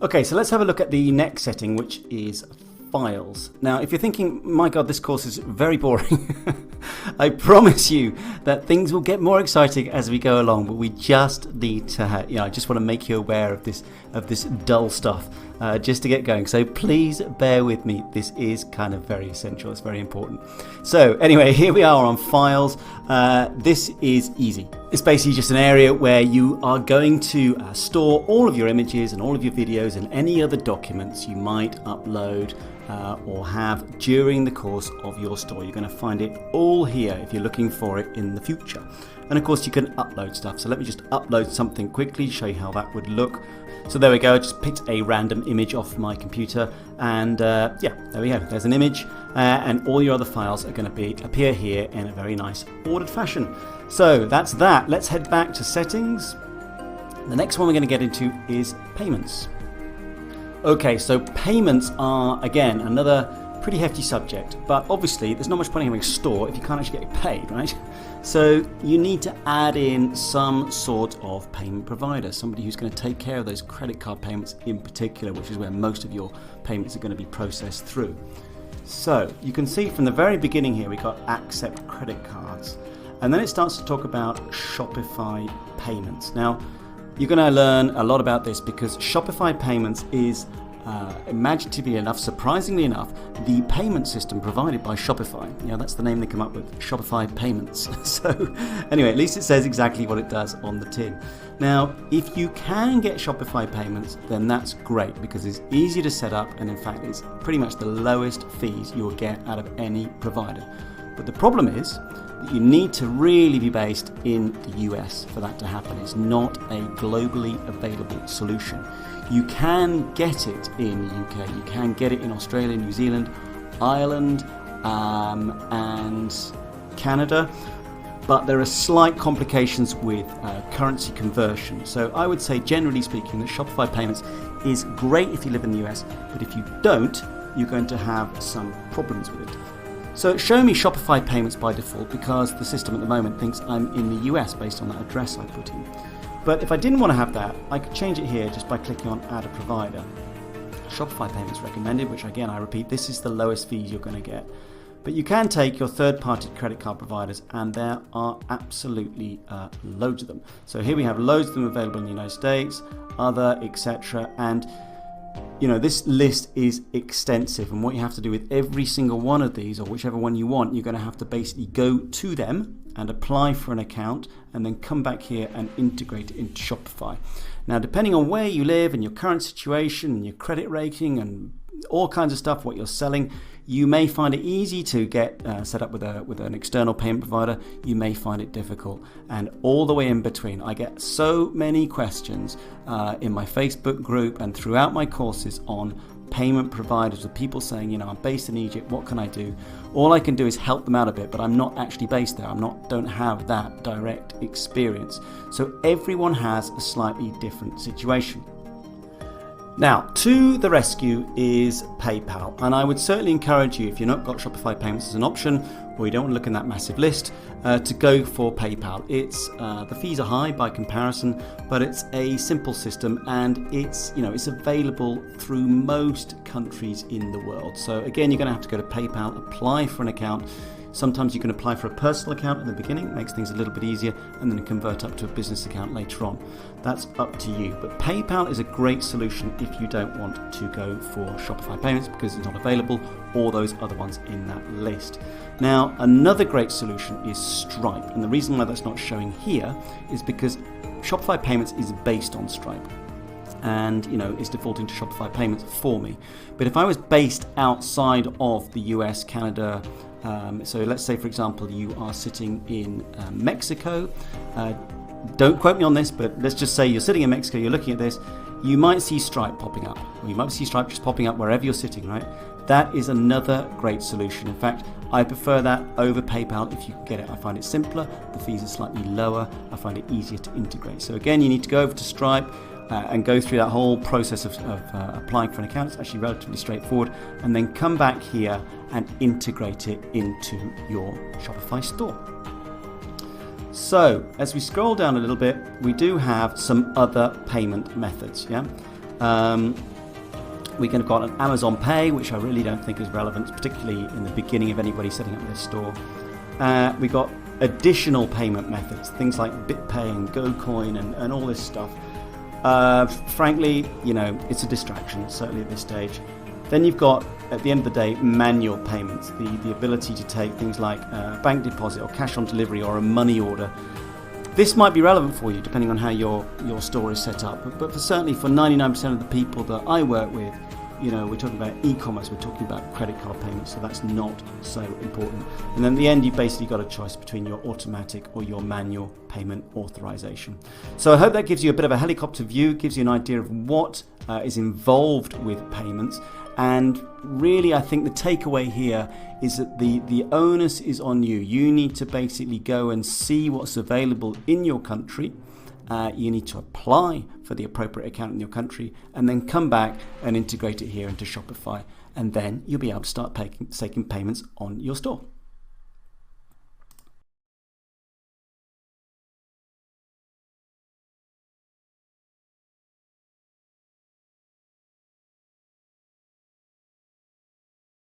Okay, so let's have a look at the next setting, which is files. Now, if you're thinking, my God, this course is very boring, I promise you that things will get more exciting as we go along, but we just need to, I just want to make you aware of this dull stuff just to get going. So please bear with me. This is kind of very essential. It's very important. So anyway, here we are on files. This is easy. It's basically just an area where you are going to store all of your images and all of your videos and any other documents you might upload or have during the course of your store. You're going to find it all here if you're looking for it in the future. And of course you can upload stuff. So let me just upload something quickly, show you how that would look. So there we go, I just picked a random image off my computer and yeah, there we go, there's an image and all your other files are going to appear here in a very nice ordered fashion. So that's that. Let's head back to settings. The next one we're going to get into is payments. Okay, so payments are, again, another pretty hefty subject, but obviously there's not much point in having a store if you can't actually get paid, right? So you need to add in some sort of payment provider, somebody who's going to take care of those credit card payments in particular, which is where most of your payments are going to be processed through. So you can see from the very beginning here, we got accept credit cards, and then it starts to talk about Shopify payments. Now, you're going to learn a lot about this because Shopify payments is imaginatively enough, surprisingly enough, the payment system provided by Shopify. That's the name they come up with, Shopify payments. So anyway, at least it says exactly what it does on the tin. Now, if you can get Shopify payments, then that's great because it's easy to set up, and in fact, it's pretty much the lowest fees you'll get out of any provider. But the problem is that you need to really be based in the US for that to happen. It's not a globally available solution. You can get it in the UK, you can get it in Australia, New Zealand, Ireland, and Canada, but there are slight complications with currency conversion. So I would say, generally speaking, that Shopify payments is great if you live in the US, but if you don't, you're going to have some problems with it. So it's showing me Shopify payments by default because the system at the moment thinks I'm in the US based on that address I put in. But if I didn't want to have that, I could change it here just by clicking on Add a Provider. Shopify payments recommended, which again, I repeat, this is the lowest fees you're going to get. But you can take your third-party credit card providers, and there are absolutely loads of them. So here we have loads of them available in the United States, other, etc. And this list is extensive, and what you have to do with every single one of these, or whichever one you want, you're going to have to basically go to them and apply for an account and then come back here and integrate it into Shopify. Now, depending on where you live and your current situation and your credit rating and all kinds of stuff, what you're selling, you may find it easy to get set up with an external payment provider. You may find it difficult, and all the way in between. I get so many questions in my Facebook group and throughout my courses on payment providers, with people saying, I'm based in Egypt, what can I do? All I can do is help them out a bit, but I'm not actually based there. Don't have that direct experience. So everyone has a slightly different situation. Now, to the rescue is PayPal, and I would certainly encourage you, if you've not got Shopify payments as an option, or you don't want to look in that massive list, to go for PayPal. It's the fees are high by comparison, but it's a simple system, and it's available through most countries in the world. So again, you're going to have to go to PayPal, apply for an account. Sometimes you can apply for a personal account in the beginning, it makes things a little bit easier, and then convert up to a business account later on. That's up to you. But PayPal is a great solution if you don't want to go for Shopify payments because it's not available, or those other ones in that list. Now, another great solution is Stripe, and the reason why that's not showing here is because Shopify payments is based on Stripe, and it's defaulting to Shopify payments for me. But if I was based outside of the US, Canada, so let's say, for example, you are sitting in Mexico. Don't quote me on this, but let's just say you're sitting in Mexico, you're looking at this, you might see Stripe popping up, or you might see Stripe just popping up wherever you're sitting, right? That is another great solution. In fact, I prefer that over PayPal if you can get it. I find it simpler, the fees are slightly lower, I find it easier to integrate. So again, you need to go over to Stripe and go through that whole process of applying for an account. It's actually relatively straightforward, and then come back here and integrate it into your Shopify store. So as we scroll down a little bit, we do have some other payment methods. We're going to got an Amazon Pay, which I really don't think is relevant, particularly in the beginning of anybody setting up their store. We got additional payment methods, things like BitPay and GoCoin and all this stuff. Frankly, it's a distraction, certainly at this stage. Then you've got, at the end of the day, manual payments, the ability to take things like bank deposit or cash on delivery or a money order. This might be relevant for you depending on how your store is set up, but certainly for 99% of the people that I work with, we're talking about e-commerce, we're talking about credit card payments, so that's not so important. And then at the end, you've basically got a choice between your automatic or your manual payment authorization. So I hope that gives you a bit of a helicopter view, gives you an idea of what is involved with payments. And really, I think the takeaway here is that the onus is on you. You need to basically go and see what's available in your country. You need to apply for the appropriate account in your country and then come back and integrate it here into Shopify. And then you'll be able to start taking payments on your store.